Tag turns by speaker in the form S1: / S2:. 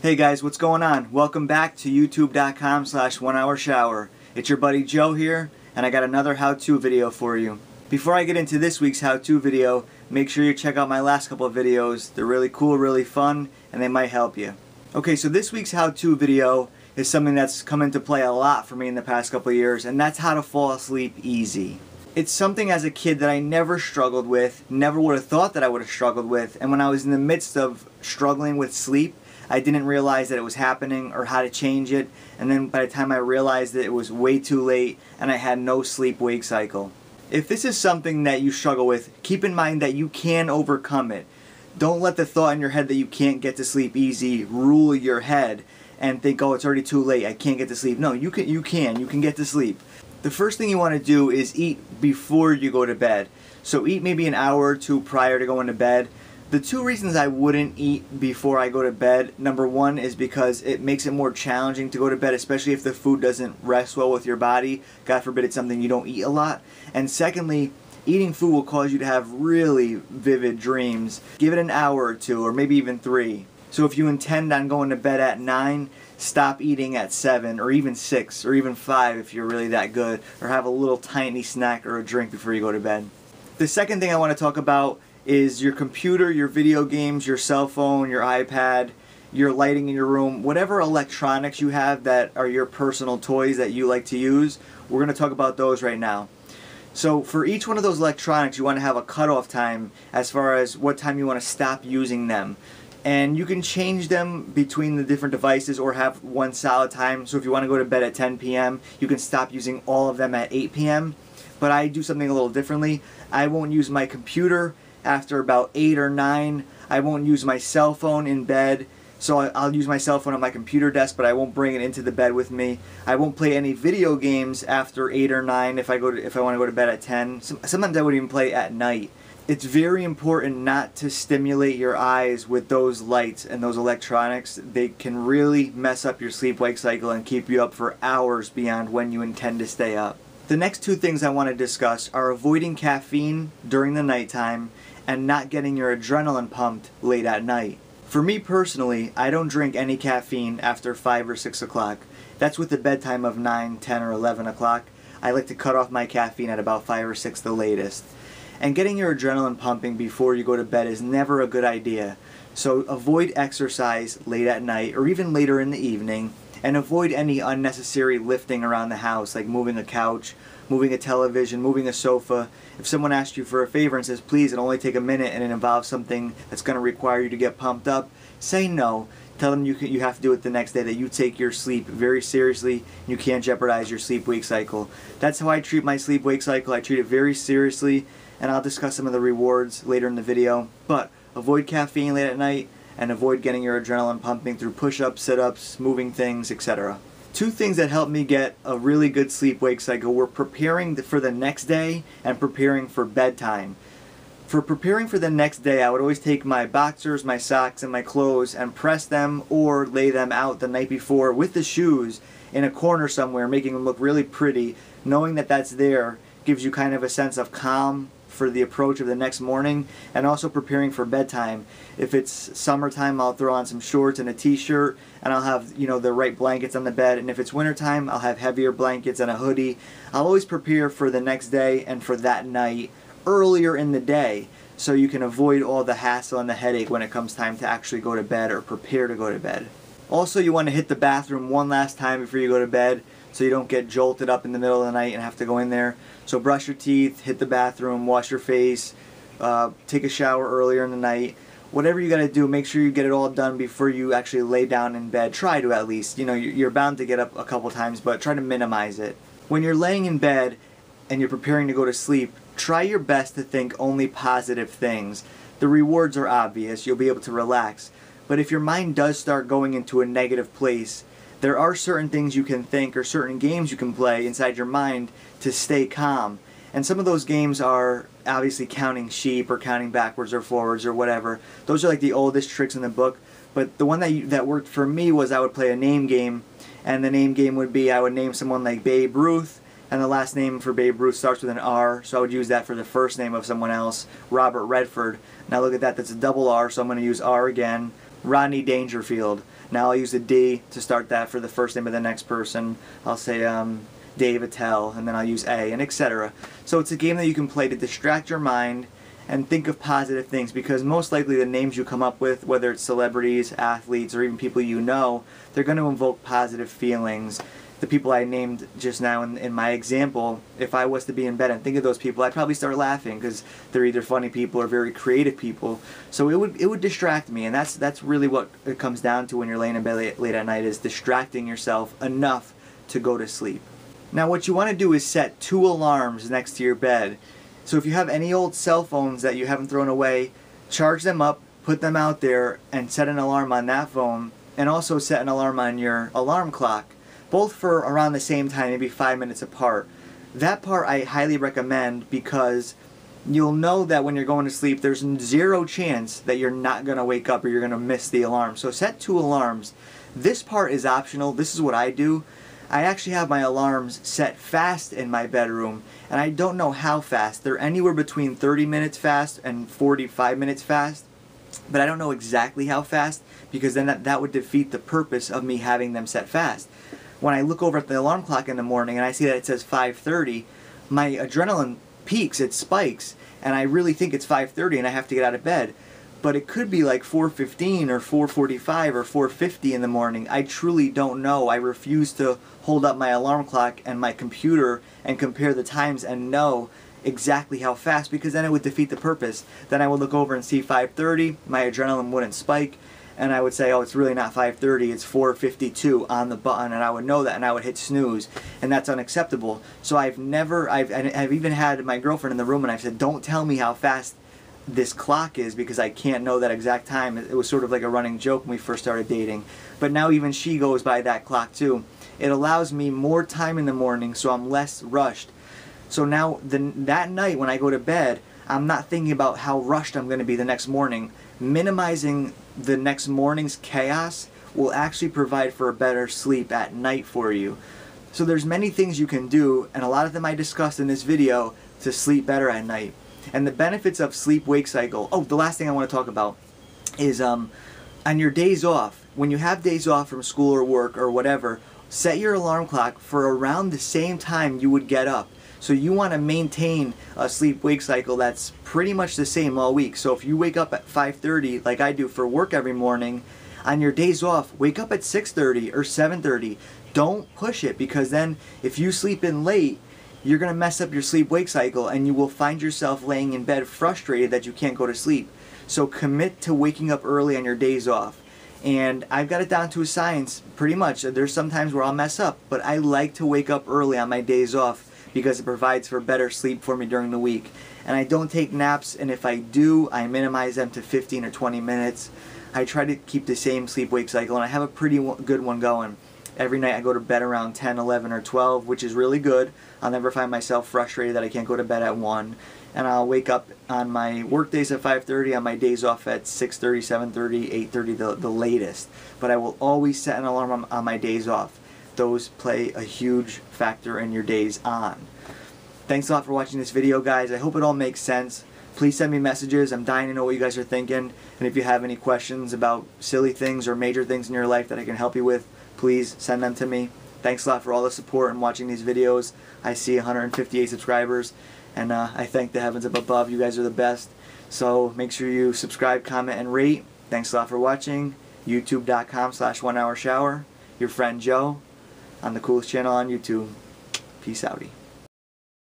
S1: Hey guys, what's going on? Welcome back to youtube.com/1hourshower. It's your buddy Joe here, and I got another how-to video for you. Before I get into this week's how-to video, make sure you check out my last couple of videos. They're really cool, really fun, and they might help you. Okay, so this week's how-to video is something that's come into play a lot for me in the past couple of years, and that's how to fall asleep easy. It's something as a kid that I never struggled with, never would have thought that I would have struggled with, and when I was in the midst of struggling with sleep, I didn't realize that it was happening or how to change it, and then by the time I realized it was way too late and I had no sleep-wake cycle. If this is something that you struggle with, keep in mind that you can overcome it. Don't let the thought in your head that you can't get to sleep easy rule your head and think, oh, it's already too late, I can't get to sleep. No, you can get to sleep. The first thing you want to do is eat before you go to bed. So eat maybe an hour or two prior to going to bed. The two reasons I wouldn't eat before I go to bed, number one is because it makes it more challenging to go to bed, especially if the food doesn't rest well with your body. God forbid it's something you don't eat a lot. And secondly, eating food will cause you to have really vivid dreams. Give it an hour or two, or maybe even 3. So if you intend on going to bed at 9, stop eating at 7, or even 6, or even 5 if you're really that good, or have a little tiny snack or a drink before you go to bed. The second thing I want to talk about is your computer, your video games, your cell phone, your iPad, your lighting in your room, whatever electronics you have that are your personal toys that you like to use. We're going to talk about those right now. So for each one of those electronics, you want to have a cutoff time as far as what time you want to stop using them. And you can change them between the different devices or have one solid time. So if you want to go to bed at 10 p.m., you can stop using all of them at 8 p.m. But I do something a little differently. I won't use my computer after about 8 or 9. I won't use my cell phone in bed. So I'll use my cell phone on my computer desk, but I won't bring it into the bed with me. I won't play any video games after 8 or 9 if I want to go to bed at 10. Sometimes I would even play at night. It's very important not to stimulate your eyes with those lights and those electronics. They can really mess up your sleep-wake cycle and keep you up for hours beyond when you intend to stay up. The next two things I want to discuss are avoiding caffeine during the nighttime and not getting your adrenaline pumped late at night. For me personally, I don't drink any caffeine after 5 or 6 o'clock. That's with the bedtime of 9, 10, or 11 o'clock. I like to cut off my caffeine at about 5 or 6 the latest. And getting your adrenaline pumping before you go to bed is never a good idea. So avoid exercise late at night or even later in the evening, and avoid any unnecessary lifting around the house, like moving a couch, moving a television, moving a sofa. If someone asks you for a favor and says, please, it'll only take a minute and it involves something that's going to require you to get pumped up, say no. Tell them you have to do it the next day, that you take your sleep very seriously. You can't jeopardize your sleep-wake cycle. That's how I treat my sleep-wake cycle. I treat it very seriously, and I'll discuss some of the rewards later in the video. But avoid caffeine late at night, and avoid getting your adrenaline pumping through push-ups, sit-ups, moving things, etc. Two things that helped me get a really good sleep-wake cycle were preparing for the next day and preparing for bedtime. For preparing for the next day, I would always take my boxers, my socks, and my clothes and press them or lay them out the night before with the shoes in a corner somewhere, making them look really pretty. Knowing that that's there gives you kind of a sense of calm for the approach of the next morning, and also preparing for bedtime. If it's summertime, I'll throw on some shorts and a t-shirt, and I'll have, the right blankets on the bed. And if it's wintertime, I'll have heavier blankets and a hoodie. I'll always prepare for the next day and for that night earlier in the day, so you can avoid all the hassle and the headache when it comes time to actually go to bed or prepare to go to bed. Also, you want to hit the bathroom one last time before you go to bed, so you don't get jolted up in the middle of the night and have to go in there. So brush your teeth, hit the bathroom, wash your face, take a shower earlier in the night. Whatever you got to do, make sure you get it all done before you actually lay down in bed. Try to, at least. You're bound to get up a couple times, but try to minimize it. When you're laying in bed and you're preparing to go to sleep, try your best to think only positive things. The rewards are obvious. You'll be able to relax. But if your mind does start going into a negative place, there are certain things you can think or certain games you can play inside your mind to stay calm. And some of those games are obviously counting sheep or counting backwards or forwards or whatever. Those are like the oldest tricks in the book. But the one that worked for me was I would play a name game. And the name game would be I would name someone like Babe Ruth. And the last name for Babe Ruth starts with an R. So I would use that for the first name of someone else. Robert Redford. Now look at that. That's a double R. So I'm going to use R again. Rodney Dangerfield. Now I'll use a D to start that for the first name of the next person. I'll say Dave Attell, and then I'll use A, and etc. So it's a game that you can play to distract your mind and think of positive things, because most likely the names you come up with, whether it's celebrities, athletes, or even people you know, they're going to invoke positive feelings. The people I named just now in my example, if I was to be in bed and think of those people, I'd probably start laughing because they're either funny people or very creative people. So it would distract me, and that's really what it comes down to when you're laying in bed late at night, is distracting yourself enough to go to sleep. Now what you want to do is set 2 alarms next to your bed. So if you have any old cell phones that you haven't thrown away, charge them up, put them out there, and set an alarm on that phone, and also set an alarm on your alarm clock. Both for around the same time, maybe 5 minutes apart. That part I highly recommend, because you'll know that when you're going to sleep, there's 0 chance that you're not going to wake up or you're going to miss the alarm. So set 2 alarms. This part is optional. This is what I do. I actually have my alarms set fast in my bedroom, and I don't know how fast. They're anywhere between 30 minutes fast and 45 minutes fast, but I don't know exactly how fast, because then that would defeat the purpose of me having them set fast. When I look over at the alarm clock in the morning and I see that it says 5:30, my adrenaline peaks, it spikes, and I really think it's 5:30 and I have to get out of bed. But it could be like 4:15 or 4:45 or 4:50 in the morning. I truly don't know. I refuse to hold up my alarm clock and my computer and compare the times and know exactly how fast, because then it would defeat the purpose. Then I would look over and see 5:30, my adrenaline wouldn't spike, and I would say, oh, it's really not 5:30, it's 4:52 on the button, and I would know that, and I would hit snooze, and that's unacceptable. So I've even had my girlfriend in the room, and I've said, don't tell me how fast this clock is, because I can't know that exact time. It was sort of like a running joke when we first started dating, but now even she goes by that clock too. It allows me more time in the morning, so I'm less rushed. So now that night when I go to bed, I'm not thinking about how rushed I'm going to be the next morning. Minimizing the next morning's chaos will actually provide for a better sleep at night for you. So there's many things you can do, and a lot of them I discussed in this video, to sleep better at night. And the benefits of sleep-wake cycle. Oh, the last thing I want to talk about is on your days off, when you have days off from school or work or whatever, set your alarm clock for around the same time you would get up. So you want to maintain a sleep-wake cycle that's pretty much the same all week. So if you wake up at 5:30 like I do for work every morning, on your days off, wake up at 6:30 or 7:30. Don't push it, because then if you sleep in late, you're going to mess up your sleep-wake cycle, and you will find yourself laying in bed frustrated that you can't go to sleep. So commit to waking up early on your days off. And I've got it down to a science, pretty much. There's some times where I'll mess up, but I like to wake up early on my days off, because it provides for better sleep for me during the week. And I don't take naps, and if I do, I minimize them to 15 or 20 minutes. I try to keep the same sleep-wake cycle, and I have a pretty good one going. Every night I go to bed around 10, 11, or 12, which is really good. I'll never find myself frustrated that I can't go to bed at 1. And I'll wake up on my work days at 5:30, on my days off at 6:30, 7:30, 8:30, the latest. But I will always set an alarm on my days off. Those play a huge factor in your days on. Thanks a lot for watching this video, guys. I hope it all makes sense. Please send me messages. I'm dying to know what you guys are thinking. And if you have any questions about silly things or major things in your life that I can help you with, please send them to me. Thanks a lot for all the support and watching these videos. I see 158 subscribers, and I thank the heavens up above. You guys are the best. So make sure you subscribe, comment, and rate. Thanks a lot for watching. YouTube.com/1hourshower. Your friend Joe on the coolest channel on YouTube. Peace outie.